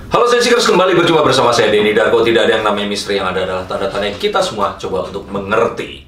Halo Sensikers, kembali berjumpa bersama saya Denny Darko. Tidak ada yang namanya misteri, yang ada adalah tanda tanya kita semua coba untuk mengerti.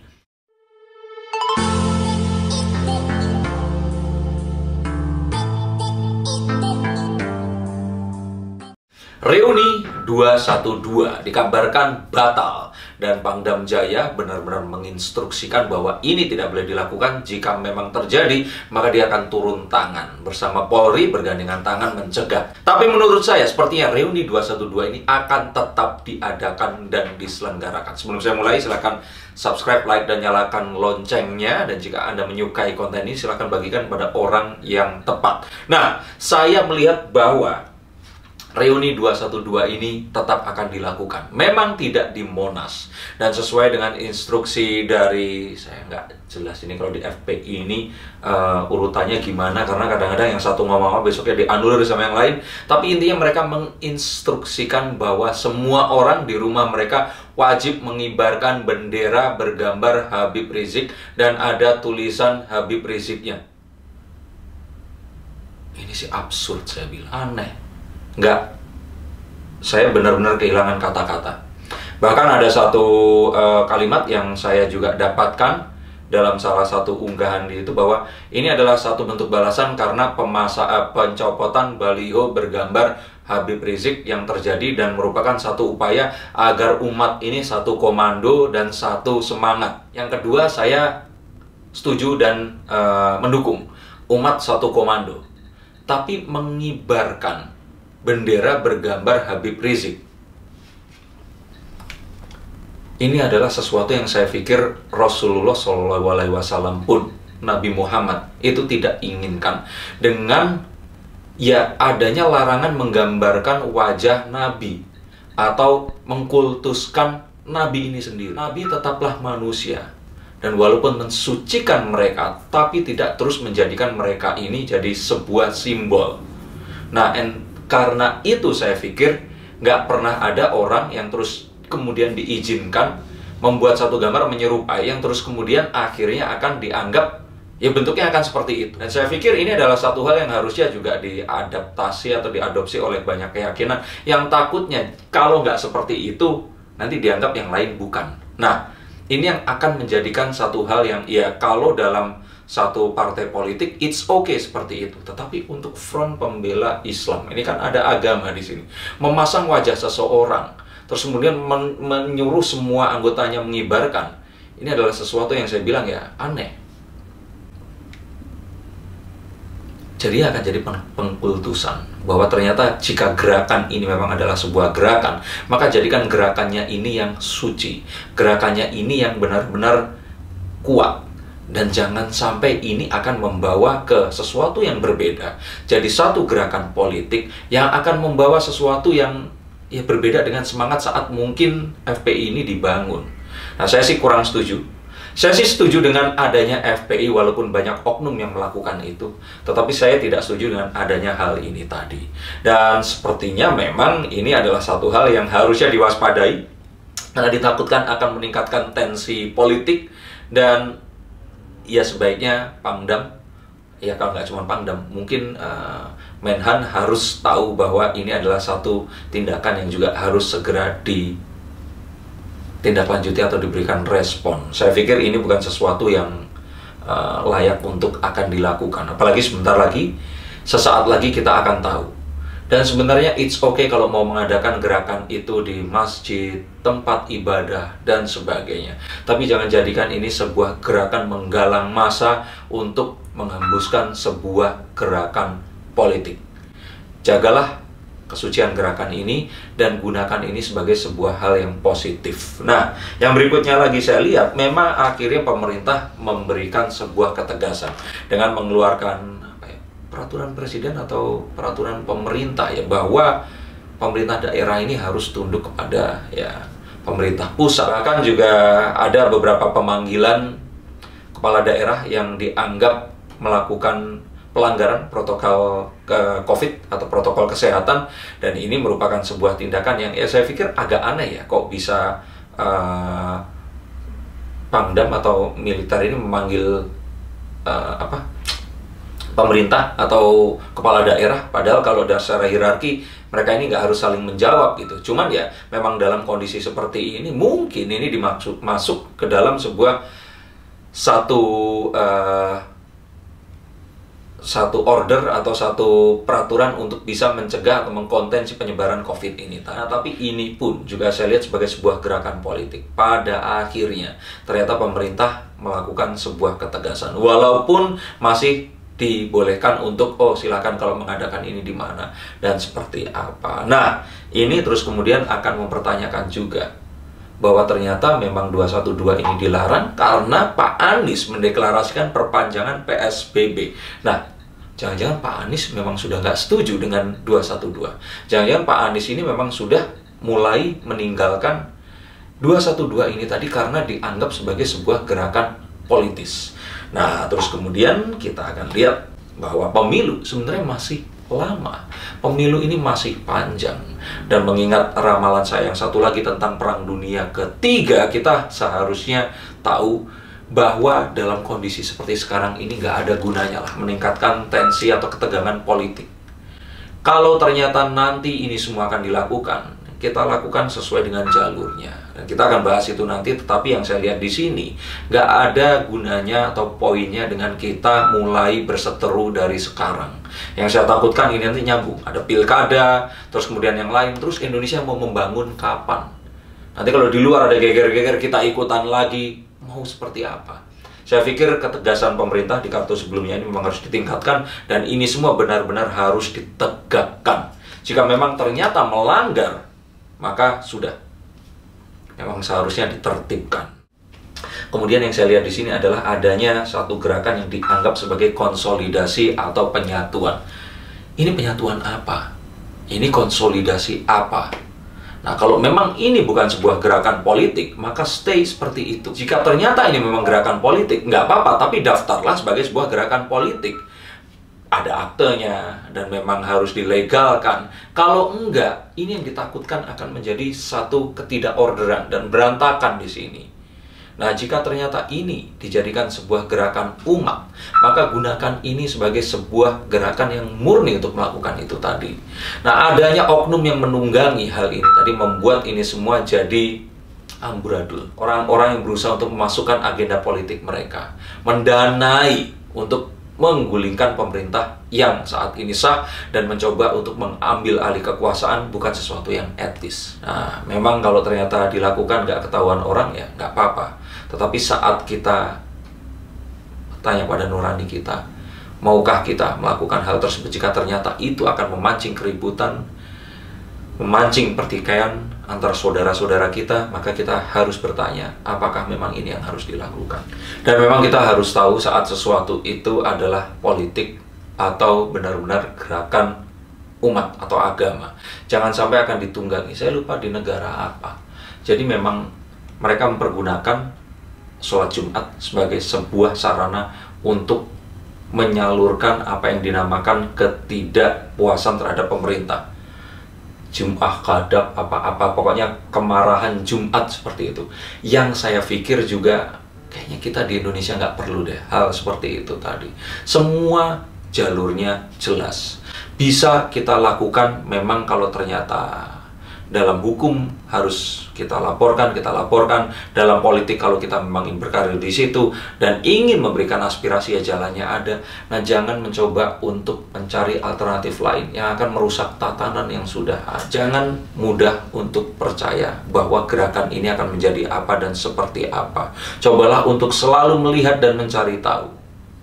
Reuni 212 dikabarkan batal dan Pangdam Jaya benar-benar menginstruksikan bahwa ini tidak boleh dilakukan. Jika memang terjadi, maka dia akan turun tangan bersama Polri bergandengan tangan mencegah. Tapi menurut saya sepertinya Reuni 212 ini akan tetap diadakan dan diselenggarakan. Sebelum saya mulai, silakan subscribe, like, dan nyalakan loncengnya. Dan jika Anda menyukai konten ini, silakan bagikan kepada orang yang tepat. Nah, saya melihat bahwa Reuni 212 ini tetap akan dilakukan. Memang tidak di Monas. Dan sesuai dengan instruksi dari, saya nggak jelas ini kalau di FPI ini urutannya gimana. Karena kadang-kadang yang satu ngomong apa besoknya dianulir sama yang lain. Tapi intinya mereka menginstruksikan bahwa semua orang di rumah mereka wajib mengibarkan bendera bergambar Habib Rizik. Dan ada tulisan Habib Riziknya. Ini sih absurd, saya bilang. Aneh. Enggak, saya benar-benar kehilangan kata-kata. Bahkan ada satu kalimat yang saya juga dapatkan dalam salah satu unggahan di itu, bahwa ini adalah satu bentuk balasan karena pencopotan baliho bergambar Habib Rizik yang terjadi dan merupakan satu upaya agar umat ini satu komando dan satu semangat. Yang kedua, saya setuju dan mendukung umat satu komando, tapi mengibarkan bendera bergambar Habib Rizik, ini adalah sesuatu yang saya pikir Rasulullah SAW pun, Nabi Muhammad itu tidak inginkan. Dengan ya adanya larangan menggambarkan wajah Nabi atau mengkultuskan Nabi ini sendiri. Nabi tetaplah manusia, dan walaupun mensucikan mereka, tapi tidak terus menjadikan mereka ini jadi sebuah simbol. Nah, karena itu saya pikir nggak pernah ada orang yang terus kemudian diizinkan membuat satu gambar menyerupai yang terus kemudian akhirnya akan dianggap ya bentuknya akan seperti itu. Dan saya pikir ini adalah satu hal yang harusnya juga diadaptasi atau diadopsi oleh banyak keyakinan yang takutnya kalau nggak seperti itu nanti dianggap yang lain bukan. Nah, ini yang akan menjadikan satu hal yang ya kalau dalam satu partai politik it's okay seperti itu, tetapi untuk front pembela Islam ini kan ada agama di sini, memasang wajah seseorang terus kemudian menyuruh semua anggotanya mengibarkan, ini adalah sesuatu yang saya bilang ya aneh. Jadi akan jadi pengkultusan bahwa ternyata jika gerakan ini memang adalah sebuah gerakan, maka jadikan gerakannya ini yang suci, gerakannya ini yang benar-benar kuat. Dan jangan sampai ini akan membawa ke sesuatu yang berbeda. Jadi satu gerakan politik yang akan membawa sesuatu yang ya berbeda dengan semangat saat mungkin FPI ini dibangun. Nah, saya sih kurang setuju. Saya sih setuju dengan adanya FPI walaupun banyak oknum yang melakukan itu. Tetapi saya tidak setuju dengan adanya hal ini tadi. Dan sepertinya memang ini adalah satu hal yang harusnya diwaspadai, karena ditakutkan akan meningkatkan tensi politik. Dan ya sebaiknya Pangdam, ya kalau nggak cuma Pangdam, mungkin Menhan harus tahu bahwa ini adalah satu tindakan yang juga harus segera ditindaklanjuti atau diberikan respon. Saya pikir ini bukan sesuatu yang layak untuk akan dilakukan. Apalagi sebentar lagi, sesaat lagi kita akan tahu. Dan sebenarnya it's okay kalau mau mengadakan gerakan itu di masjid, tempat ibadah, dan sebagainya. Tapi jangan jadikan ini sebuah gerakan menggalang massa untuk menghembuskan sebuah gerakan politik. Jagalah kesucian gerakan ini dan gunakan ini sebagai sebuah hal yang positif. Nah, yang berikutnya lagi saya lihat, memang akhirnya pemerintah memberikan sebuah ketegasan dengan mengeluarkan peraturan presiden atau peraturan pemerintah ya, bahwa pemerintah daerah ini harus tunduk kepada ya pemerintah pusat. Bahkan juga ada beberapa pemanggilan kepala daerah yang dianggap melakukan pelanggaran protokol COVID atau protokol kesehatan, dan ini merupakan sebuah tindakan yang ya saya pikir agak aneh ya, kok bisa Pangdam atau militer ini memanggil pemerintah atau kepala daerah, padahal kalau secara hierarki mereka ini nggak harus saling menjawab gitu. Cuman ya memang dalam kondisi seperti ini mungkin ini masuk ke dalam sebuah satu order atau satu peraturan untuk bisa mencegah atau mengkontensi penyebaran COVID ini. Nah, tapi ini pun juga saya lihat sebagai sebuah gerakan politik. Pada akhirnya ternyata pemerintah melakukan sebuah ketegasan, walaupun masih dibolehkan untuk silakan kalau mengadakan ini di mana dan seperti apa. Nah, ini terus kemudian akan mempertanyakan juga bahwa ternyata memang 212 ini dilarang karena Pak Anies mendeklarasikan perpanjangan PSBB. Nah, jangan-jangan Pak Anies memang sudah nggak setuju dengan 212. Jangan-jangan Pak Anies ini memang sudah mulai meninggalkan 212 ini tadi karena dianggap sebagai sebuah gerakan politis. Nah, terus kemudian kita akan lihat bahwa pemilu sebenarnya masih lama. Pemilu ini masih panjang. Dan mengingat ramalan saya yang satu lagi tentang Perang Dunia Ketiga, kita seharusnya tahu bahwa dalam kondisi seperti sekarang ini nggak ada gunanya lah meningkatkan tensi atau ketegangan politik. Kalau ternyata nanti ini semua akan dilakukan, kita lakukan sesuai dengan jalurnya. Dan kita akan bahas itu nanti, tetapi yang saya lihat di sini, nggak ada gunanya atau poinnya dengan kita mulai berseteru dari sekarang. Yang saya takutkan ini nanti nyambung. Ada pilkada, terus kemudian yang lain, terus Indonesia mau membangun kapan? Nanti kalau di luar ada geger-geger, kita ikutan lagi, mau seperti apa? Saya pikir ketegasan pemerintah di kartu sebelumnya ini memang harus ditingkatkan, dan ini semua benar-benar harus ditegakkan. Jika memang ternyata melanggar, maka sudah memang seharusnya ditertibkan. Kemudian yang saya lihat di sini adalah adanya satu gerakan yang dianggap sebagai konsolidasi atau penyatuan. Ini penyatuan apa? Ini konsolidasi apa? Nah, kalau memang ini bukan sebuah gerakan politik, maka stay seperti itu. Jika ternyata ini memang gerakan politik, nggak apa-apa, tapi daftarlah sebagai sebuah gerakan politik. Ada aktenya dan memang harus dilegalkan. Kalau enggak, ini yang ditakutkan akan menjadi satu ketidakorderan dan berantakan di sini. Nah, jika ternyata ini dijadikan sebuah gerakan umat, maka gunakan ini sebagai sebuah gerakan yang murni untuk melakukan itu tadi. Nah, adanya oknum yang menunggangi hal ini tadi membuat ini semua jadi amburadul. Orang-orang yang berusaha untuk memasukkan agenda politik mereka, mendanai untuk menggulingkan pemerintah yang saat ini sah dan mencoba untuk mengambil alih kekuasaan bukan sesuatu yang etis. Nah, memang kalau ternyata dilakukan nggak ketahuan orang ya nggak apa-apa. Tetapi saat kita tanya pada nurani kita, maukah kita melakukan hal tersebut jika ternyata itu akan memancing keributan, memancing pertikaian antara saudara-saudara kita, maka kita harus bertanya, apakah memang ini yang harus dilakukan? Dan memang kita harus tahu saat sesuatu itu adalah politik atau benar-benar gerakan umat atau agama. Jangan sampai akan ditunggangi. Saya lupa di negara apa. Jadi memang mereka mempergunakan sholat Jumat sebagai sebuah sarana untuk menyalurkan apa yang dinamakan ketidakpuasan terhadap pemerintah. Jum'ah, Qadab, apa-apa, pokoknya kemarahan Jumat seperti itu. Yang saya pikir juga kayaknya kita di Indonesia nggak perlu deh hal seperti itu tadi. Semua jalurnya jelas. Bisa kita lakukan memang kalau ternyata dalam hukum harus kita laporkan. Dalam politik kalau kita memang ingin berkarir di situ dan ingin memberikan aspirasi ya jalannya ada. Nah, jangan mencoba untuk mencari alternatif lain yang akan merusak tatanan yang sudah ada. Jangan mudah untuk percaya bahwa gerakan ini akan menjadi apa dan seperti apa. Cobalah untuk selalu melihat dan mencari tahu.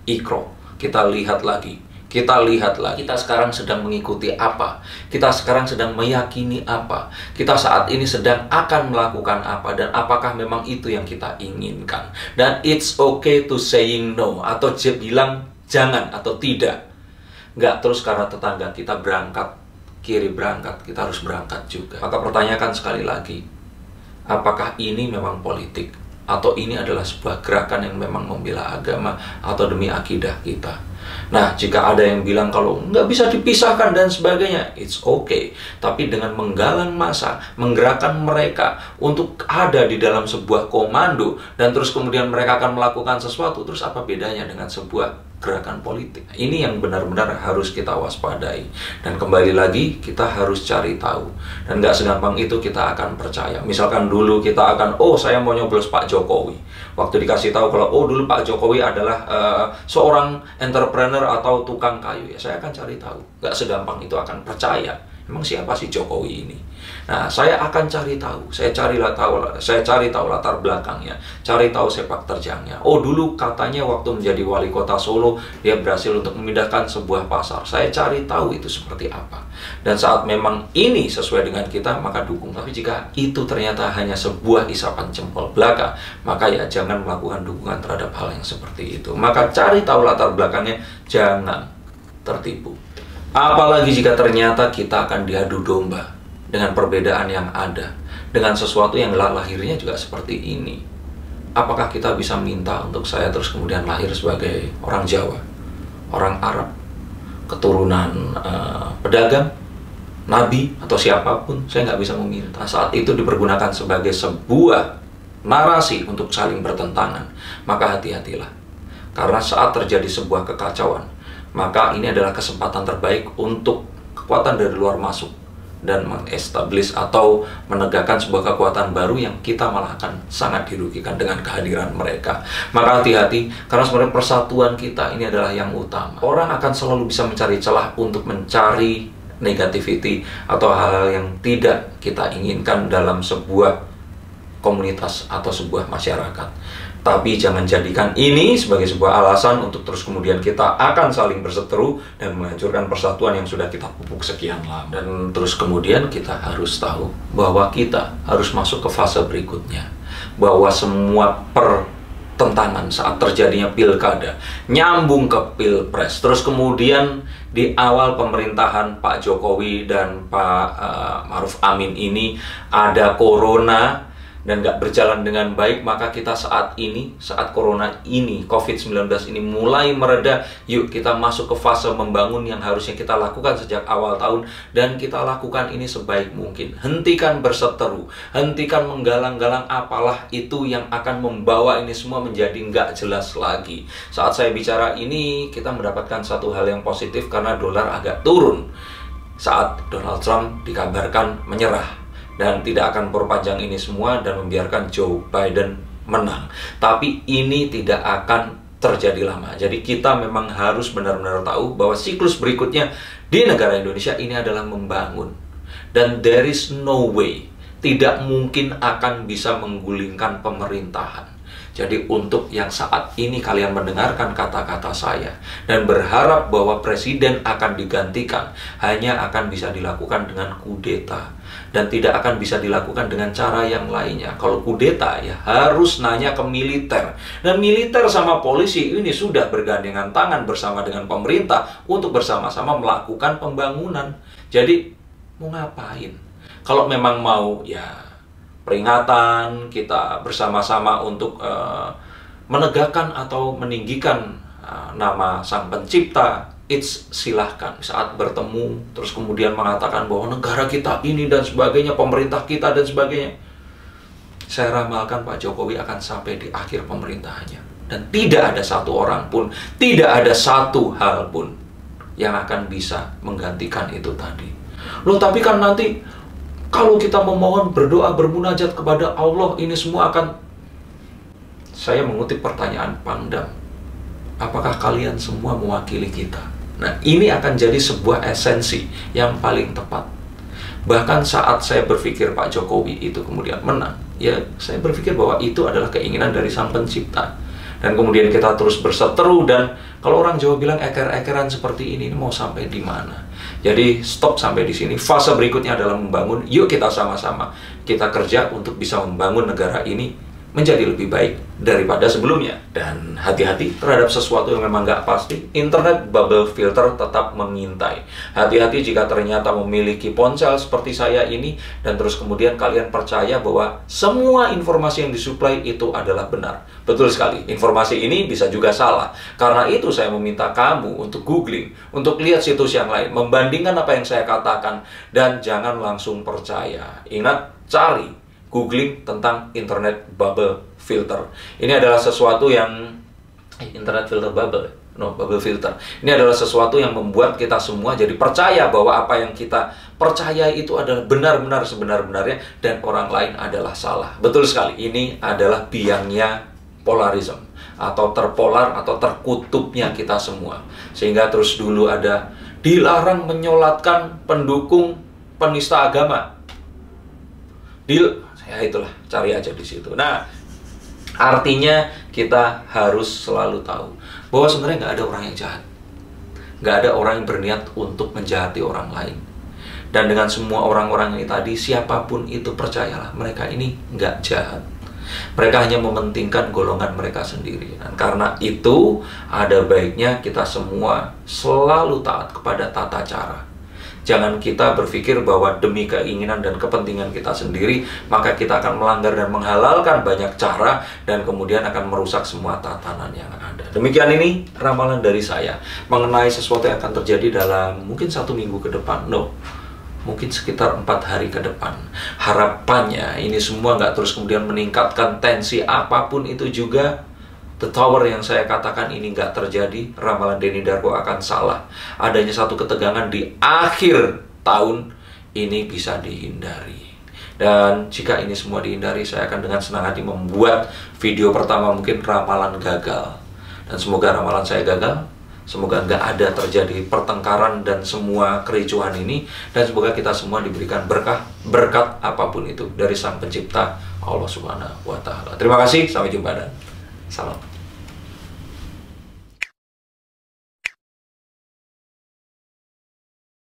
Iqra, kita lihat lagi. Kita sekarang sedang mengikuti apa? Kita sekarang sedang meyakini apa? Kita saat ini sedang akan melakukan apa? Dan apakah memang itu yang kita inginkan? Dan it's okay to saying no, atau bilang jangan atau tidak. Nggak terus karena tetangga kita berangkat, kiri berangkat, kita harus berangkat juga. Maka pertanyakan sekali lagi, apakah ini memang politik? Atau ini adalah sebuah gerakan yang memang membela agama atau demi akidah kita? Nah, jika ada yang bilang kalau nggak bisa dipisahkan dan sebagainya, it's okay. Tapi dengan menggalang massa, menggerakkan mereka untuk ada di dalam sebuah komando, dan terus kemudian mereka akan melakukan sesuatu, terus apa bedanya dengan sebuah gerakan politik. Ini yang benar-benar harus kita waspadai. Dan kembali lagi, kita harus cari tahu. Dan nggak segampang itu kita akan percaya. Misalkan dulu kita akan, oh saya mau nyoblos Pak Jokowi. Waktu dikasih tahu kalau, oh dulu Pak Jokowi adalah seorang entrepreneur atau tukang kayu, ya saya akan cari tahu. Nggak segampang itu akan percaya. Emang siapa sih Jokowi ini? Nah, saya akan cari tahu. Saya cari tahu latar belakangnya, cari tahu sepak terjangnya. Oh, dulu katanya waktu menjadi wali kota Solo, dia berhasil untuk memindahkan sebuah pasar. Saya cari tahu itu seperti apa. Dan saat memang ini sesuai dengan kita, maka dukung. Tapi jika itu ternyata hanya sebuah isapan jempol belaka, maka ya jangan melakukan dukungan terhadap hal yang seperti itu. Maka cari tahu latar belakangnya, jangan tertipu. Apalagi jika ternyata kita akan diadu domba dengan perbedaan yang ada, dengan sesuatu yang lahirnya juga seperti ini. Apakah kita bisa minta untuk saya terus kemudian lahir sebagai orang Jawa, orang Arab, keturunan pedagang, nabi, atau siapapun? Saya nggak bisa meminta. Saat itu dipergunakan sebagai sebuah narasi untuk saling bertentangan, maka hati-hatilah. Karena saat terjadi sebuah kekacauan, maka ini adalah kesempatan terbaik untuk kekuatan dari luar masuk dan mengestablis atau menegakkan sebuah kekuatan baru yang kita malah akan sangat dirugikan dengan kehadiran mereka. Maka hati-hati, karena sebenarnya persatuan kita ini adalah yang utama. Orang akan selalu bisa mencari celah untuk mencari negativity atau hal-hal yang tidak kita inginkan dalam sebuah komunitas atau sebuah masyarakat. Tapi jangan jadikan ini sebagai sebuah alasan untuk terus kemudian kita akan saling berseteru dan menghancurkan persatuan yang sudah kita pupuk sekian lama. Dan terus kemudian kita harus tahu bahwa kita harus masuk ke fase berikutnya. Bahwa semua pertentangan saat terjadinya pilkada nyambung ke pilpres. Terus kemudian di awal pemerintahan Pak Jokowi dan Pak Ma'ruf Amin ini ada corona dan nggak berjalan dengan baik, maka kita saat corona ini, COVID-19 ini mulai mereda, yuk kita masuk ke fase membangun yang harusnya kita lakukan sejak awal tahun, dan kita lakukan ini sebaik mungkin. Hentikan berseteru, hentikan menggalang-galang apalah itu yang akan membawa ini semua menjadi nggak jelas lagi. Saat saya bicara ini, kita mendapatkan satu hal yang positif karena dolar agak turun. Saat Donald Trump dikabarkan menyerah dan tidak akan perpanjang ini semua dan membiarkan Joe Biden menang. Tapi ini tidak akan terjadi lama. Jadi kita memang harus benar-benar tahu bahwa siklus berikutnya di negara Indonesia ini adalah membangun. Dan there is no way, tidak mungkin akan bisa menggulingkan pemerintahan. Jadi untuk yang saat ini kalian mendengarkan kata-kata saya dan berharap bahwa presiden akan digantikan, hanya akan bisa dilakukan dengan kudeta dan tidak akan bisa dilakukan dengan cara yang lainnya. Kalau kudeta ya harus nanya ke militer, dan militer sama polisi ini sudah bergandengan tangan bersama dengan pemerintah untuk bersama-sama melakukan pembangunan. Jadi mau ngapain? Kalau memang mau ya peringatan, kita bersama-sama untuk menegakkan atau meninggikan nama Sang Pencipta, silahkan. Saat bertemu, terus kemudian mengatakan bahwa negara kita ini dan sebagainya, pemerintah kita dan sebagainya, saya ramalkan Pak Jokowi akan sampai di akhir pemerintahannya. Dan tidak ada satu orang pun, tidak ada satu hal pun yang akan bisa menggantikan itu tadi. Loh, tapi kan nanti kalau kita memohon, berdoa, bermunajat kepada Allah, ini semua akan... Saya mengutip pertanyaan Pangdam. Apakah kalian semua mewakili kita? Nah, ini akan jadi sebuah esensi yang paling tepat. Bahkan saat saya berpikir Pak Jokowi itu kemudian menang, ya saya berpikir bahwa itu adalah keinginan dari Sang Pencipta. Dan kemudian kita terus berseteru, dan kalau orang Jawa bilang eker-ekeran seperti ini mau sampai di mana? Jadi stop sampai di sini. Fase berikutnya adalah membangun. Yuk kita sama-sama kita kerja untuk bisa membangun negara ini menjadi lebih baik daripada sebelumnya. Dan hati-hati terhadap sesuatu yang memang nggak pasti. Internet bubble filter tetap mengintai. Hati-hati jika ternyata memiliki ponsel seperti saya ini, dan terus kemudian kalian percaya bahwa semua informasi yang disuplai itu adalah benar. Betul sekali, informasi ini bisa juga salah. Karena itu saya meminta kamu untuk googling, untuk lihat situs yang lain, membandingkan apa yang saya katakan, dan jangan langsung percaya. Ingat, cari, googling tentang internet bubble filter. Ini adalah sesuatu yang internet filter bubble. bubble filter. Ini adalah sesuatu yang membuat kita semua jadi percaya bahwa apa yang kita percaya itu adalah benar-benar sebenar-benarnya dan orang lain adalah salah. Betul sekali. Ini adalah biangnya polarisme atau terpolar atau terkutubnya kita semua. Sehingga terus dulu ada dilarang menyolatkan pendukung penista agama. Ya itulah, cari aja di situ. Nah, artinya kita harus selalu tahu bahwa sebenarnya nggak ada orang yang jahat. Nggak ada orang yang berniat untuk menjahati orang lain. Dan dengan semua orang-orang ini tadi, siapapun itu percayalah, mereka ini nggak jahat. Mereka hanya mementingkan golongan mereka sendiri. Dan karena itu, ada baiknya kita semua selalu taat kepada tata cara. Jangan kita berpikir bahwa demi keinginan dan kepentingan kita sendiri, maka kita akan melanggar dan menghalalkan banyak cara, dan kemudian akan merusak semua tatanan yang ada. Demikian ini ramalan dari saya mengenai sesuatu yang akan terjadi dalam mungkin 1 minggu ke depan. Mungkin sekitar 4 hari ke depan. Harapannya ini semua nggak terus kemudian meningkatkan tensi apapun itu juga. The Tower yang saya katakan ini nggak terjadi, ramalan Denny Darko akan salah. Adanya satu ketegangan di akhir tahun ini bisa dihindari. Dan jika ini semua dihindari, saya akan dengan senang hati membuat video pertama mungkin ramalan gagal. Dan semoga ramalan saya gagal, semoga nggak ada terjadi pertengkaran dan semua kericuhan ini. Dan semoga kita semua diberikan berkat apapun itu dari Sang Pencipta Allah Subhanahu wa Ta'ala. Terima kasih, sampai jumpa dan salam.